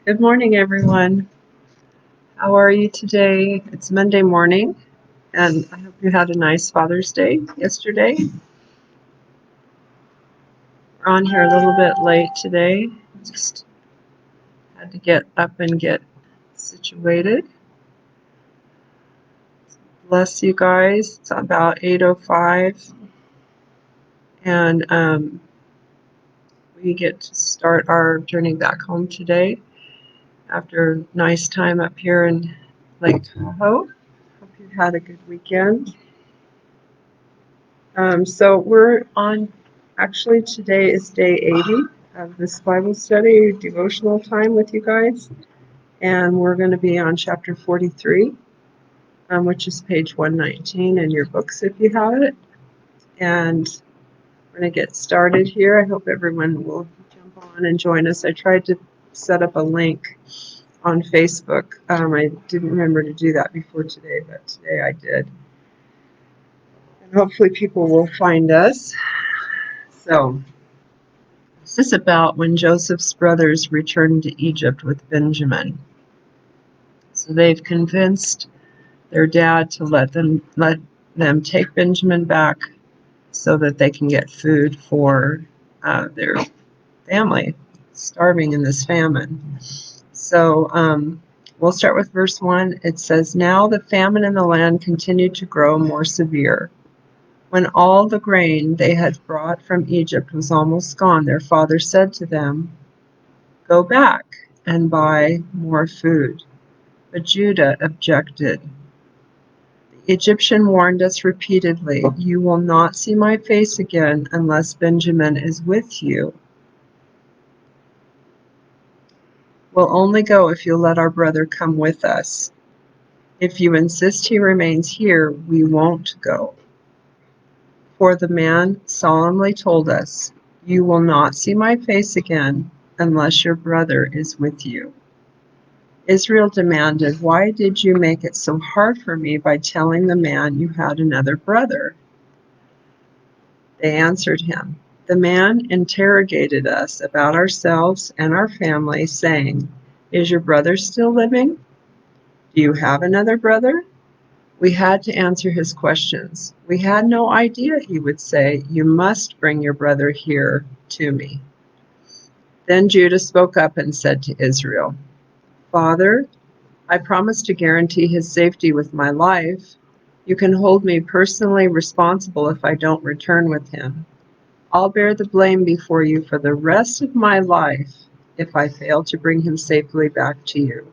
Good morning, everyone. How are you today? It's Monday morning, and I hope you had a nice Father's Day yesterday. We're on here a little bit late today. Just had to get up and get situated. Bless you guys. It's about 8:05, and we get to start our journey back home today after a nice time up here in Lake Tahoe. Hope you had a good weekend. So we're on, actually today is day 80 of this Bible study devotional time with you guys. And we're going to be on chapter 43, which is page 119 in your books if you have it. And we're going to get started here. I hope everyone will jump on and join us. I tried to set up a link on Facebook. I didn't remember to do that before today, but today I did. And hopefully people will find us. So this is about when Joseph's brothers returned to Egypt with Benjamin. So they've convinced their dad to let them take Benjamin back so that they can get food for their family, starving in this famine. So we'll start with verse 1. It says, "Now the famine in the land continued to grow more severe. When all the grain they had brought from Egypt was almost gone, their father said to them, 'Go back and buy more food.' But Judah objected. 'The Egyptian warned us repeatedly, "You will not see my face again unless Benjamin is with you. We'll only go if you'll let our brother come with us. If you insist he remains here, we won't go.' For the man solemnly told us, 'You will not see my face again unless your brother is with you.' Israel demanded, 'Why did you make it so hard for me by telling the man you had another brother?' They answered him, 'The man interrogated us about ourselves and our family, saying, "Is your brother still living? Do you have another brother?" We had to answer his questions. We had no idea he would say, "You must bring your brother here to me." Then Judah spoke up and said to Israel, "Father, I promise to guarantee his safety with my life. You can hold me personally responsible if I don't return with him. I'll bear the blame before you for the rest of my life if I fail to bring him safely back to you.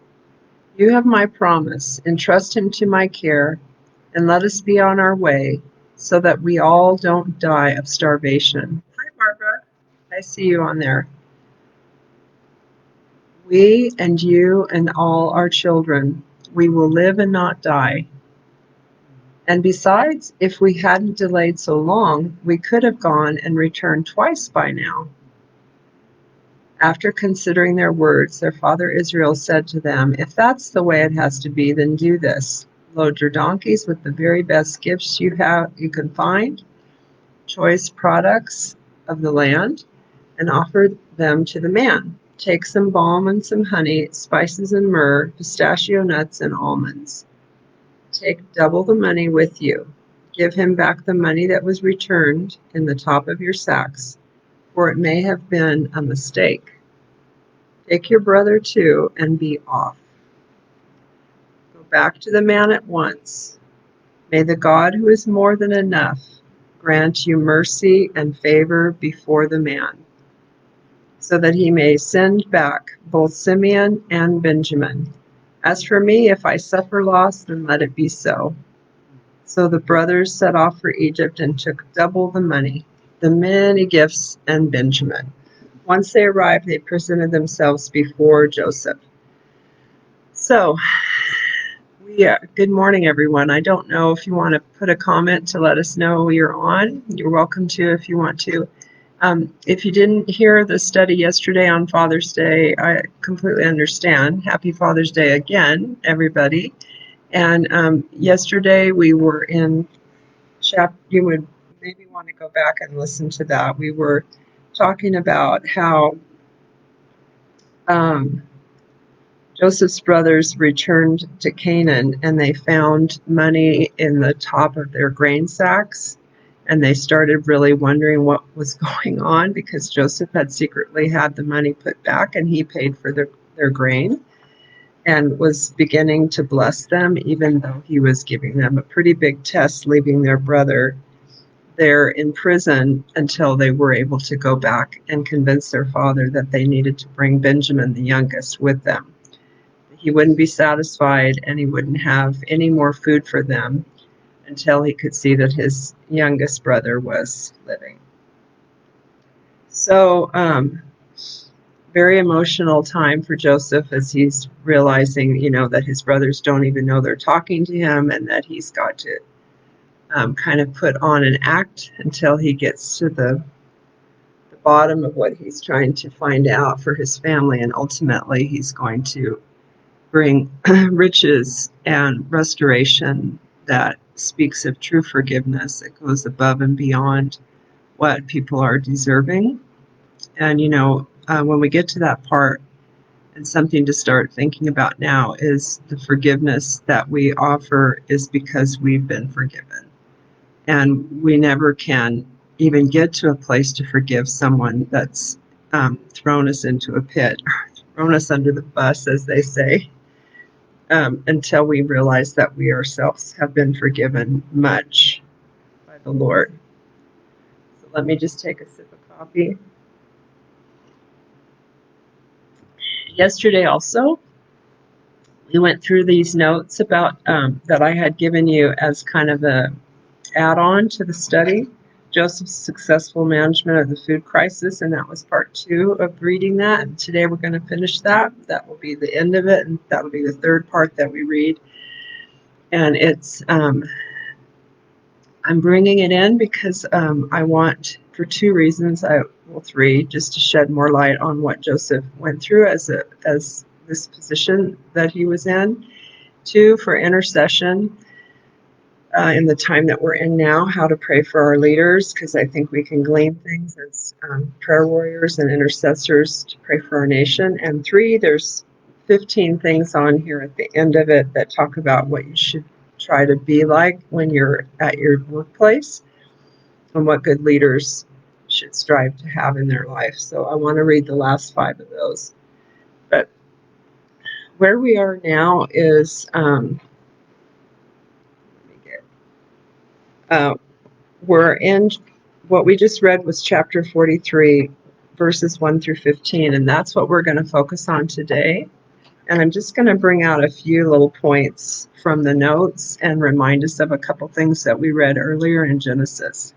You have my promise. Entrust him to my care, and let us be on our way so that we all don't die of starvation." Hi, Barbara. I see you on there. "We and you and all our children, we will live and not die. And besides, if we hadn't delayed so long, we could have gone and returned twice by now." After considering their words, their father Israel said to them, "If that's the way it has to be, then do this. Load your donkeys with the very best gifts you can find, choice products of the land, and offer them to the man. Take some balm and some honey, spices and myrrh, pistachio nuts and almonds. Take double the money with you. Give him back the money that was returned in the top of your sacks, for it may have been a mistake. Take your brother too and be off. Go back to the man at once. May the God who is more than enough grant you mercy and favor before the man, so that he may send back both Simeon and Benjamin. As for me, if I suffer loss, then let it be so." So the brothers set off for Egypt and took double the money, the many gifts, and Benjamin. Once they arrived, they presented themselves before Joseph. So, good morning, everyone. I don't know if you want to put a comment to let us know you're on. You're welcome to if you want to. If you didn't hear the study yesterday on Father's Day, I completely understand. Happy Father's Day again, everybody. And yesterday we were in want to go back and listen to that. We were talking about how um, Joseph's brothers returned to Canaan and they found money in the top of their grain sacks. And they started really wondering what was going on because Joseph had secretly had the money put back and he paid for their grain and was beginning to bless them, even though he was giving them a pretty big test, leaving their brother there in prison until they were able to go back and convince their father that they needed to bring Benjamin, the youngest, with them. He wouldn't be satisfied and he wouldn't have any more food for them until he could see that his youngest brother was living. So, very emotional time for Joseph as he's realizing, that his brothers don't even know they're talking to him and that he's got to kind of put on an act until he gets to the bottom of what he's trying to find out for his family. And ultimately, he's going to bring riches and restoration that speaks of true forgiveness that goes above and beyond what people are deserving. And, when we get to that part, and something to start thinking about now is the forgiveness that we offer is because we've been forgiven. And we never can even get to a place to forgive someone that's thrown us into a pit, thrown us under the bus, as they say, until we realize that we ourselves have been forgiven much by the Lord. So let me just take a sip of coffee. Yesterday also, we went through these notes about that I had given you as kind of a add-on to the study, Joseph's successful management of the food crisis, and that was part 2 of reading that. And today we're going to finish that. That will be the end of it, and that will be the third part that we read. And it's I'm bringing it in because I want, for 2 reasons, 3, just to shed more light on what Joseph went through as this position that he was in. 2, for intercession in the time that we're in now, how to pray for our leaders, because I think we can glean things as prayer warriors and intercessors to pray for our nation. And 3, there's 15 things on here at the end of it that talk about what you should try to be like when you're at your workplace and what good leaders should strive to have in their life. So I want to read the last 5 of those. But where we are now is we're in what we just read was chapter 43, verses 1 through 15, and that's what we're going to focus on today. And I'm just going to bring out a few little points from the notes and remind us of a couple things that we read earlier in Genesis.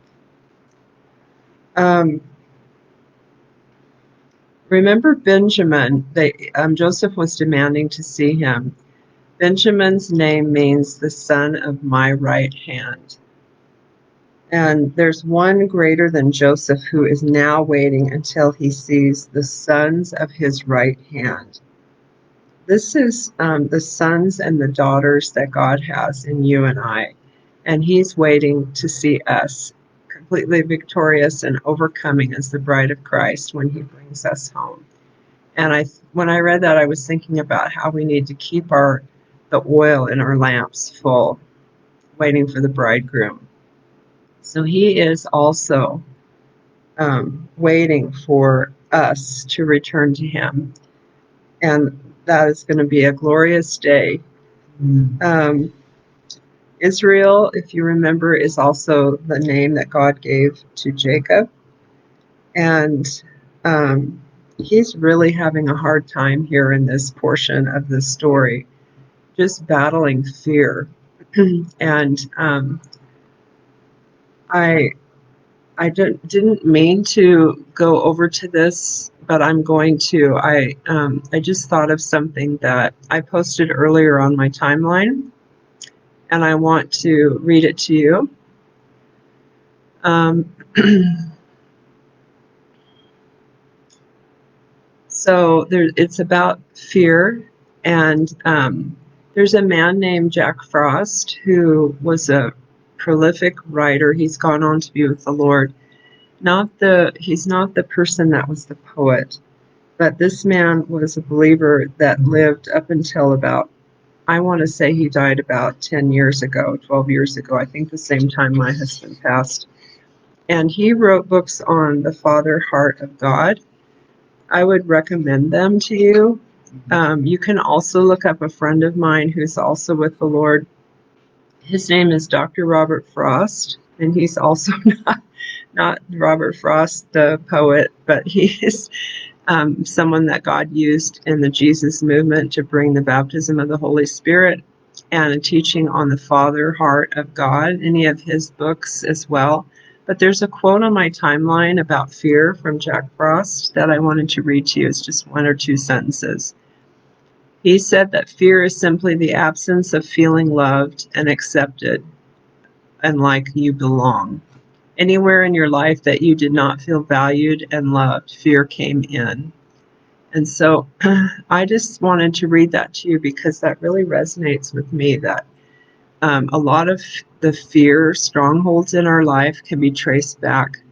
Remember Benjamin, Joseph was demanding to see him. Benjamin's name means the son of my right hand. And there's one greater than Joseph who is now waiting until he sees the sons of his right hand. This is the sons and the daughters that God has in you and I. And he's waiting to see us completely victorious and overcoming as the bride of Christ when he brings us home. And when I read that, I was thinking about how we need to keep the oil in our lamps full, waiting for the bridegroom. So he is also waiting for us to return to him. And that is going to be a glorious day. Israel, if you remember, is also the name that God gave to Jacob. And he's really having a hard time here in this portion of the story, just battling fear. And I didn't mean to go over to this, but I'm going to. I just thought of something that I posted earlier on my timeline, and I want to read it to you. So it's about fear, and there's a man named Jack Frost who was a prolific writer. He's gone on to be with the Lord. He's not the person that was the poet, but this man was a believer that lived up until about, I want to say he died about 10 years ago, 12 years ago, I think the same time my husband passed. And he wrote books on the Father Heart of God. I would recommend them to you. You can also look up a friend of mine who's also with the Lord. His name is Dr. Robert Frost, and he's also not Robert Frost, the poet, but he is someone that God used in the Jesus movement to bring the baptism of the Holy Spirit, and a teaching on the Father Heart of God, any of his books as well. But there's a quote on my timeline about fear from Jack Frost that I wanted to read to you. It's just one or two sentences. He said that fear is simply the absence of feeling loved and accepted and like you belong. Anywhere in your life that you did not feel valued and loved, fear came in. And so I just wanted to read that to you because that really resonates with me, that a lot of the fear strongholds in our life can be traced back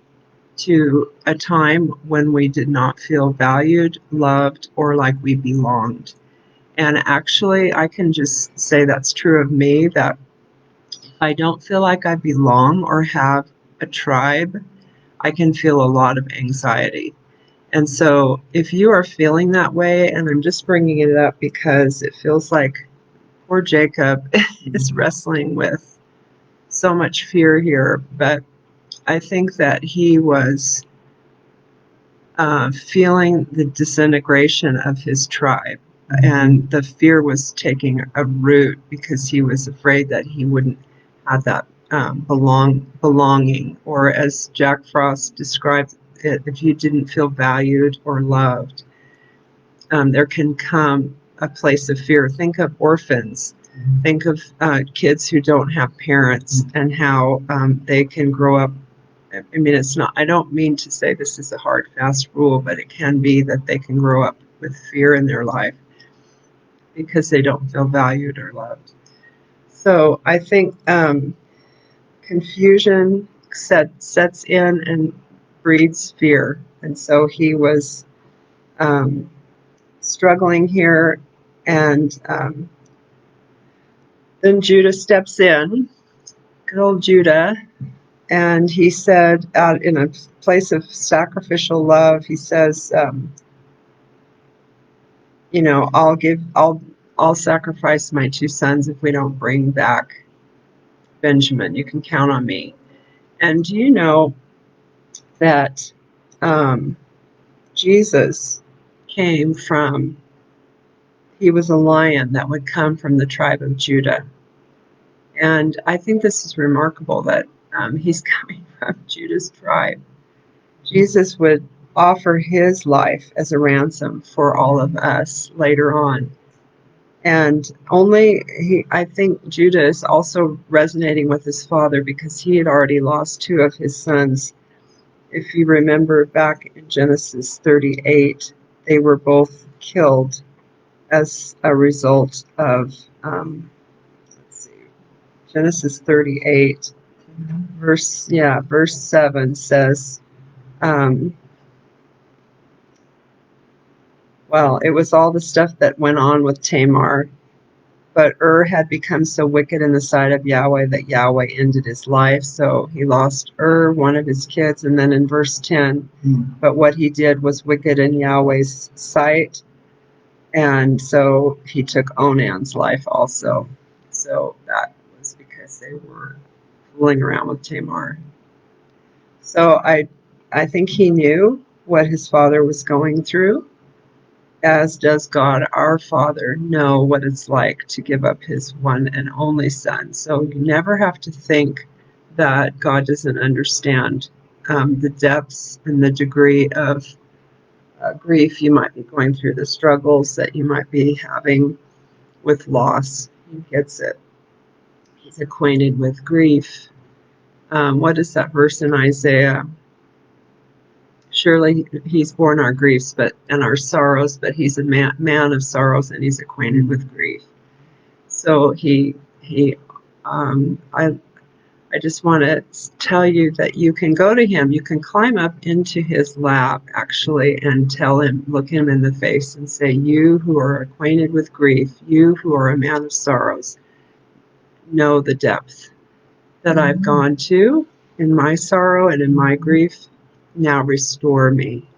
to a time when we did not feel valued, loved, or like we belonged. And actually, I can just say that's true of me, that I don't feel like I belong or have a tribe. I can feel a lot of anxiety. And so if you are feeling that way, and I'm just bringing it up because it feels like poor Jacob is wrestling with so much fear here, but I think that he was feeling the disintegration of his tribe, and the fear was taking a root because he was afraid that he wouldn't have that belonging, or as Jack Frost described it, if you didn't feel valued or loved, there can come a place of fear. Think of orphans. Think of kids who don't have parents, and how they can grow up. I mean, it's not, I don't mean to say this is a hard, fast rule, but it can be that they can grow up with fear in their life because they don't feel valued or loved. So I think confusion sets in and breeds fear. And so he was struggling here, and then Judah steps in, good old Judah, and he said, out in a place of sacrificial love, he says, I'll sacrifice my two sons if we don't bring back Benjamin. You can count on me. And do you know that Jesus came from, he was a lion that would come from the tribe of Judah. And I think this is remarkable that he's coming from Judah's tribe. Jesus would offer his life as a ransom for all of us later on. And I think Judah is also resonating with his father because he had already lost two of his sons. If you remember back in Genesis 38, they were both killed as a result of, Genesis 38, verse 7 says, it was all the stuff that went on with Tamar. But had become so wicked in the sight of Yahweh that Yahweh ended his life. So he lost one of his kids. And then in verse 10, but what he did was wicked in Yahweh's sight. And so he took Onan's life also. So that was because they were fooling around with Tamar. So I think he knew what his father was going through, as does God our Father know what it's like to give up his one and only Son. So you never have to think that God doesn't understand the depths and the degree of grief you might be going through, the struggles that you might be having with loss. He gets it. He's acquainted with grief. What is that verse in Isaiah? Surely he's borne our griefs and our sorrows, but he's a man of sorrows, and he's acquainted with grief. So I I just want to tell you that you can go to him. You can climb up into his lap, actually, and tell him, look him in the face and say, you who are acquainted with grief, you who are a man of sorrows, know the depth that I've gone to in my sorrow and in my grief. Now restore me.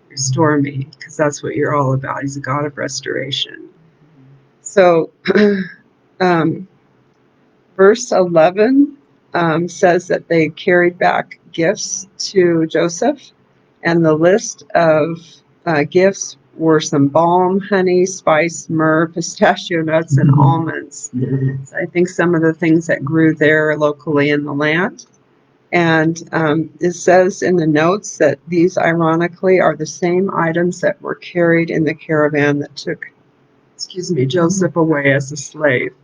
Restore me, because that's what you're all about. He's a God of restoration. So, verse 11 says that they carried back gifts to Joseph, and the list of gifts were some balm, honey, spice, myrrh, pistachio nuts, and almonds. So I think some of the things that grew there locally in the land. And it says in the notes that these, ironically, are the same items that were carried in the caravan that took, Joseph away as a slave.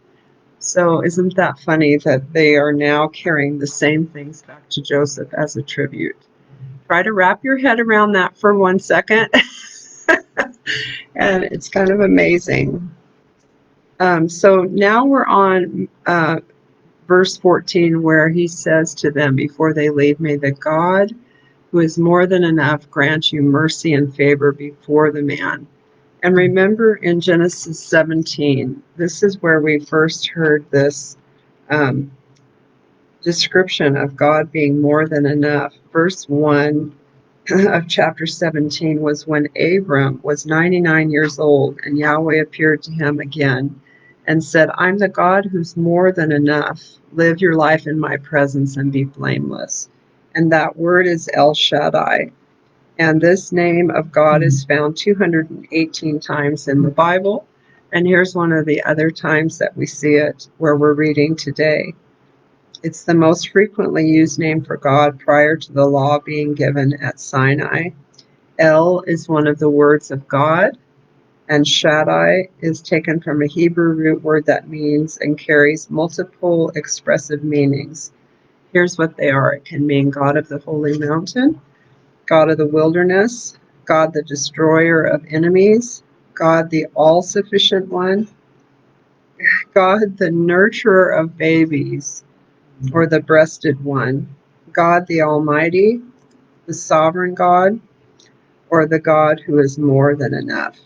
So isn't that funny that they are now carrying the same things back to Joseph as a tribute? Try to wrap your head around that for 1 second. And it's kind of amazing. So now we're on verse 14, where he says to them before they leave, may the God who is more than enough grant you mercy and favor before the man. And remember in Genesis 17, this is where we first heard this description of God being more than enough. Verse 1 of chapter 17 was when Abram was 99 years old, and Yahweh appeared to him again and said, I'm the God who's more than enough. Live your life in my presence and be blameless. And that word is El Shaddai. And this name of God is found 218 times in the Bible. And here's one of the other times that we see it where we're reading today. It's the most frequently used name for God prior to the law being given at Sinai. El is one of the words of God, and Shaddai is taken from a Hebrew root word that means and carries multiple expressive meanings. Here's what they are. It can mean God of the holy mountain, God of the wilderness, God the destroyer of enemies, God the all-sufficient one, God the nurturer of babies, or the breasted one, God the Almighty, the sovereign God, or the God who is more than enough.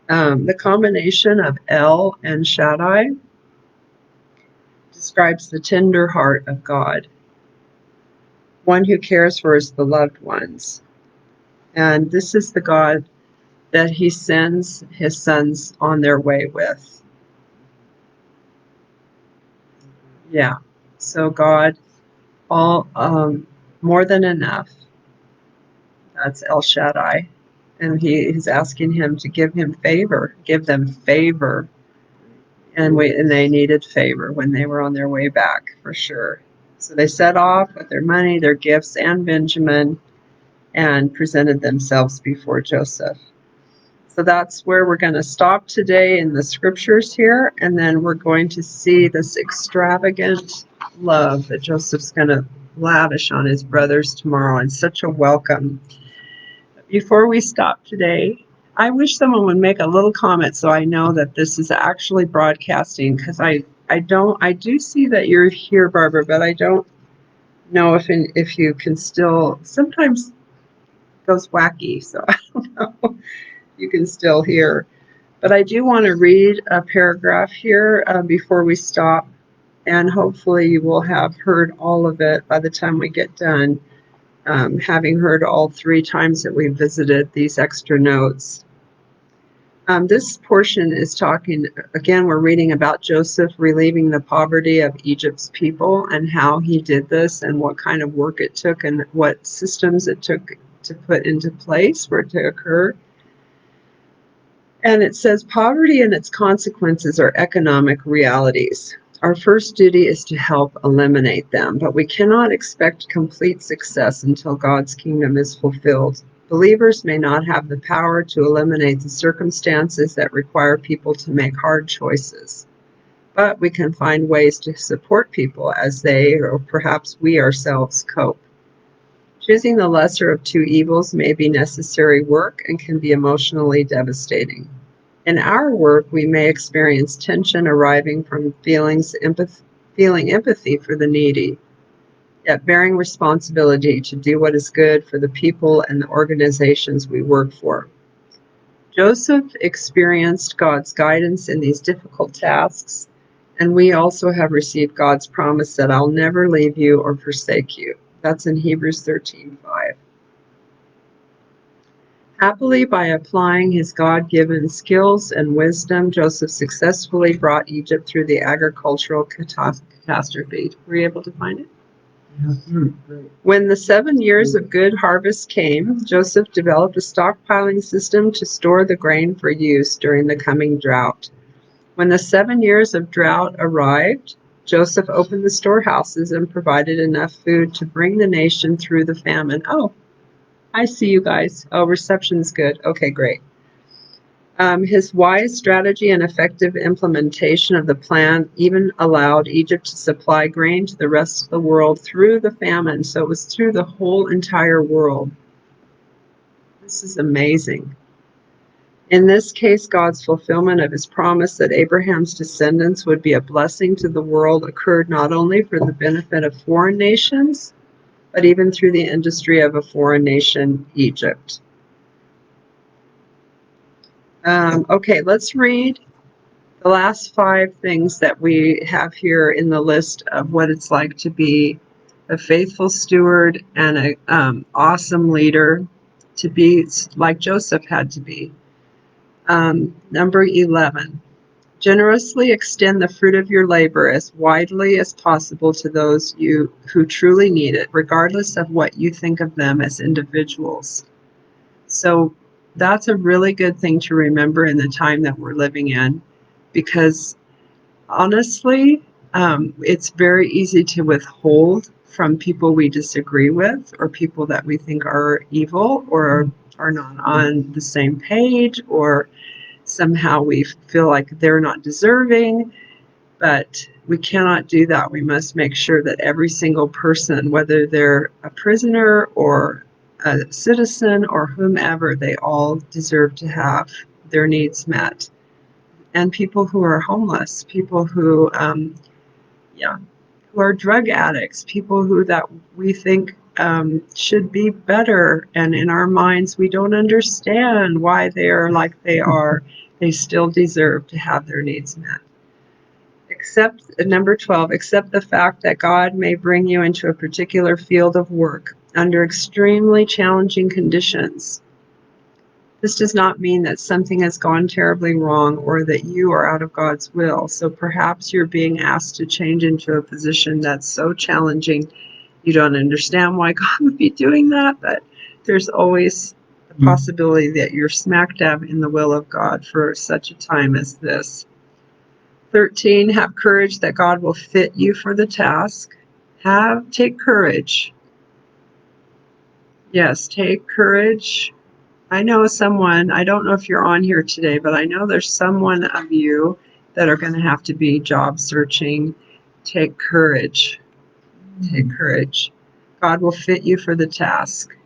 The combination of El and Shaddai describes the tender heart of God, one who cares for his beloved ones. And this is the God that he sends his sons on their way with. Yeah. So God, all more than enough. That's El Shaddai. And he is asking him to give him favor, give them favor. And they needed favor when they were on their way back, for sure. So they set off with their money, their gifts, and Benjamin, and presented themselves before Joseph. So that's where we're going to stop today in the scriptures here, and then we're going to see this extravagant love that Joseph's going to lavish on his brothers tomorrow, and such a welcome. Before we stop today, I wish someone would make a little comment so I know that this is actually broadcasting, because I do see that you're here, Barbara, but I don't know if you can still, sometimes it goes wacky, so I don't know if you can still hear. But I do want to read a paragraph here before we stop, and hopefully you will have heard all of it by the time we get done. Having heard all 3 times that we visited these extra notes. This portion is talking, again, we're reading about Joseph relieving the poverty of Egypt's people and how he did this and what kind of work it took and what systems it took to put into place for it to occur. And it says, poverty and its consequences are economic realities. Our first duty is to help eliminate them, but we cannot expect complete success until God's kingdom is fulfilled. Believers may not have the power to eliminate the circumstances that require people to make hard choices, but we can find ways to support people as they, or perhaps we ourselves, cope. Choosing the lesser of 2 evils may be necessary work and can be emotionally devastating. In our work, we may experience tension arising from feelings feeling empathy for the needy, yet bearing responsibility to do what is good for the people and the organizations we work for. Joseph experienced God's guidance in these difficult tasks, and we also have received God's promise that I'll never leave you or forsake you. That's in Hebrews 13:5. Happily, by applying his God-given skills and wisdom, Joseph successfully brought Egypt through the agricultural catastrophe. Were you able to find it? When the 7 years of good harvest came, Joseph developed a stockpiling system to store the grain for use during the coming drought. When the 7 years of drought arrived, Joseph opened the storehouses and provided enough food to bring the nation through the famine. Oh, I see you guys. Oh, reception's good. Okay, great. His wise strategy and effective implementation of the plan even allowed Egypt to supply grain to the rest of the world through the famine. So it was through the whole entire world. This is amazing. In this case, God's fulfillment of his promise that Abraham's descendants would be a blessing to the world occurred not only for the benefit of foreign nations, but even through the industry of a foreign nation, Egypt. Okay, let's read the last 5 things that we have here in the list of what it's like to be a faithful steward and an awesome leader, to be like Joseph had to be. Number 11, generously extend the fruit of your labor as widely as possible to those who truly need it, regardless of what you think of them as individuals. So that's a really good thing to remember in the time that we're living in, because honestly, it's very easy to withhold from people we disagree with, or people that we think are evil or are not on the same page, or somehow we feel like they're not deserving. But we cannot do that. We must make sure that every single person, whether they're a prisoner or a citizen or whomever, they all deserve to have their needs met. And people who are homeless, people who, who are drug addicts, people who that we think should be better, and in our minds we don't understand why they are like they are. They still deserve to have their needs met. Number 12, accept the fact that God may bring you into a particular field of work under extremely challenging conditions. This does not mean that something has gone terribly wrong or that you are out of God's will. So perhaps you're being asked to change into a position that's so challenging you don't understand why God would be doing that, but there's always the possibility that you're smack dab in the will of God for such a time as this. 13, have courage that God will fit you for the task. Take courage. Yes, take courage. I know someone, I don't know if you're on here today, but I know there's someone of you that are going to have to be job searching. Take courage. Take courage. God will fit you for the task.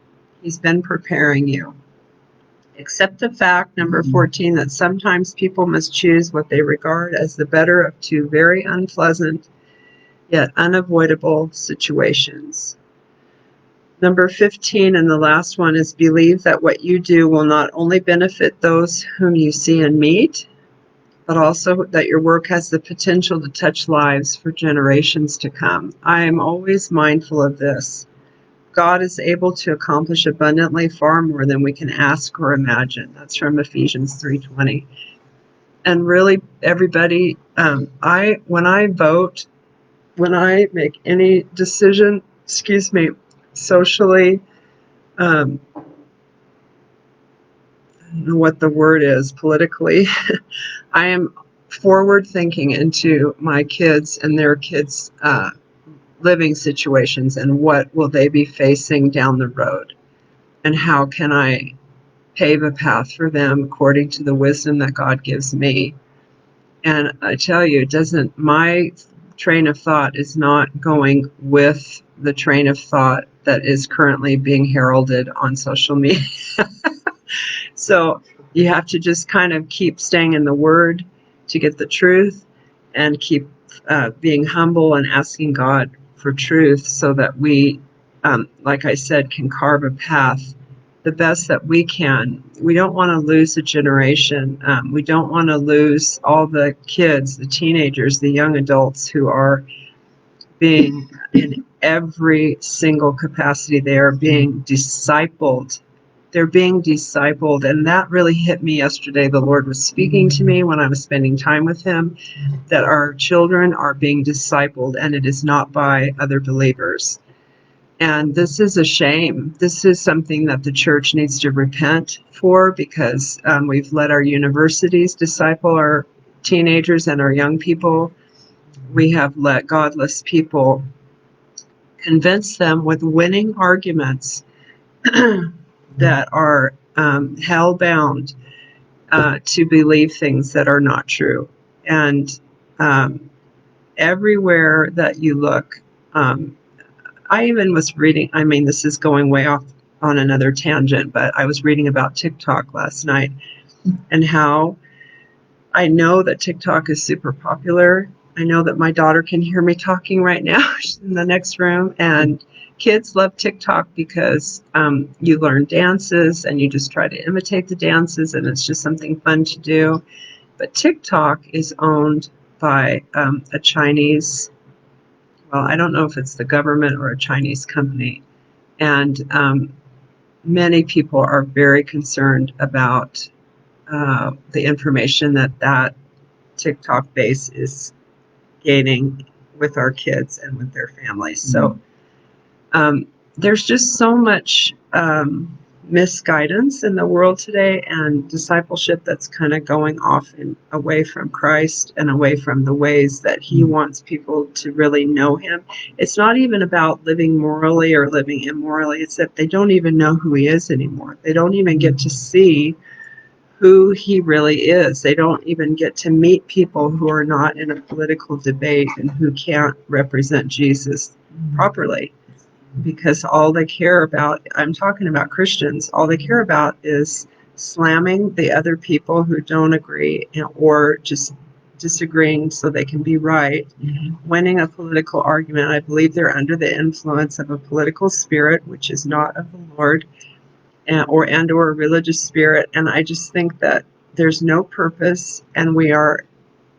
He's been preparing you. Accept the fact, number 14, that sometimes people must choose what they regard as the better of 2 very unpleasant yet unavoidable situations. Number 15, and the last one, is believe that what you do will not only benefit those whom you see and meet, but also that your work has the potential to touch lives for generations to come. I am always mindful of this. God is able to accomplish abundantly far more than we can ask or imagine. That's from Ephesians 3:20. And really, everybody, when I vote, when I make any decision, socially, I don't know what the word is, politically, I am forward thinking into my kids and their kids' living situations, and what will they be facing down the road, and how can I pave a path for them according to the wisdom that God gives me. And I tell you, my train of thought is not going with the train of thought that is currently being heralded on social media. So you have to just kind of keep staying in the Word to get the truth, and keep being humble and asking God for truth so that we, like I said, can carve a path the best that we can. We don't want to lose a generation. We don't want to lose all the kids, the teenagers, the young adults who are being, in every single capacity, they are being discipled. They're being discipled. And that really hit me yesterday. The Lord was speaking to me when I was spending time with Him, that our children are being discipled, and it is not by other believers. And this is a shame. This is something that the church needs to repent for, because we've let our universities disciple our teenagers and our young people. We have let godless people convince them with winning arguments that are hell-bound to believe things that are not true. And everywhere that you look, I even was reading, I mean, this is going way off on another tangent, but I was reading about TikTok last night and how I know that TikTok is super popular. I know that my daughter can hear me talking right now. She's in the next room, and kids love TikTok because you learn dances and you just try to imitate the dances, and it's just something fun to do. But TikTok is owned by a Chinese, well, I don't know if it's the government or a Chinese company, and many people are very concerned about the information that TikTok base is gaining with our kids and with their families. So there's just so much misguidance in the world today, and discipleship that's kind of going off and away from Christ and away from the ways that He wants people to really know Him. It's not even about living morally or living immorally. It's that they don't even know who He is anymore. They don't even get to see who He really is. They don't even get to meet people who are not in a political debate and who can't represent Jesus properly, because all they care about, I'm talking about Christians, all they care about is slamming the other people who don't agree, or just disagreeing so they can be right, winning a political argument. I believe they're under the influence of a political spirit, which is not of the Lord, or a religious spirit. And I just think that there's no purpose, and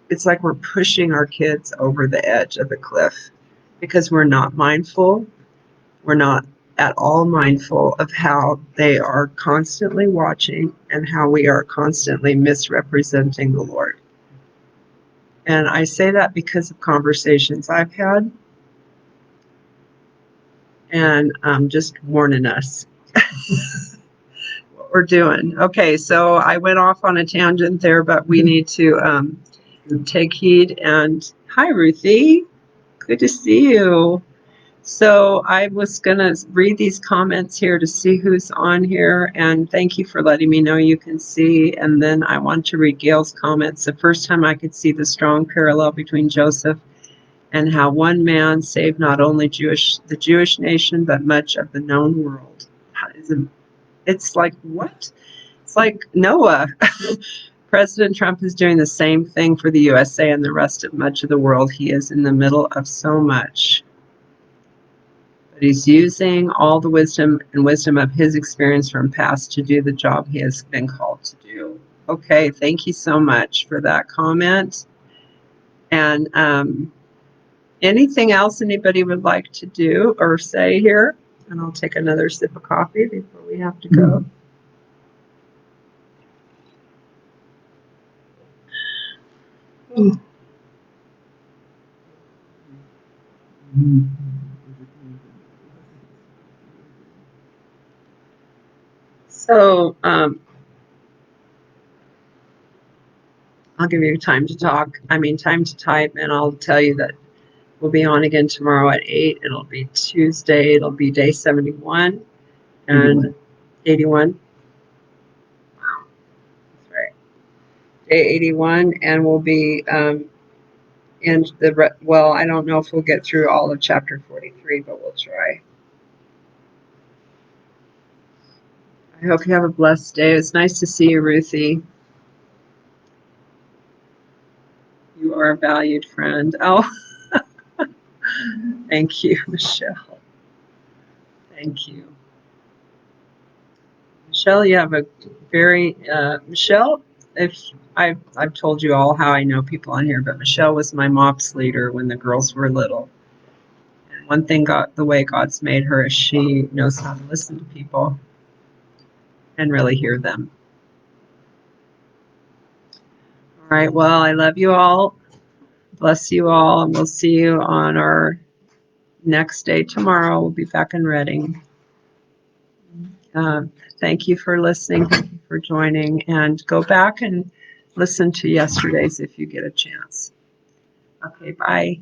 it's like we're pushing our kids over the edge of the cliff because we're not mindful. We're not at all mindful of how they are constantly watching and how we are constantly misrepresenting the Lord. And I say that because of conversations I've had, and I'm just warning us. We're doing. Okay, so I went off on a tangent there, but we need to take heed. And hi, Ruthie. Good to see you. So I was going to read these comments here to see who's on here, and thank you for letting me know you can see. And then I want to read Gail's comments. The first time I could see the strong parallel between Joseph and how one man saved not only the Jewish nation, but much of the known world. It's like, what? It's like Noah. President Trump is doing the same thing for the USA and the rest of much of the world. He is in the middle of so much. But he's using all the wisdom of his experience from past to do the job he has been called to do. Okay, thank you so much for that comment. And anything else anybody would like to do or say here? And I'll take another sip of coffee before we have to go. So I'll give you time to talk. Time to type, and I'll tell you that we'll be on again tomorrow at 8. It'll be Tuesday. It'll be day 71 and 81. Wow, that's right. Day 81, and we'll be in well, I don't know if we'll get through all of chapter 43, but we'll try. I hope you have a blessed day. It's nice to see you, Ruthie. You You are a valued friend. Oh, thank you, Michelle. Thank you. Michelle, you have a very, Michelle, if I've told you all how I know people on here, but Michelle was my MOPS leader when the girls were little. And one thing the way God's made her is she knows how to listen to people and really hear them. All right, well, I love you all. Bless you all, and we'll see you on our next day tomorrow. We'll be back in Reading. Thank you for listening, thank you for joining, and go back and listen to yesterday's if you get a chance. Okay, bye.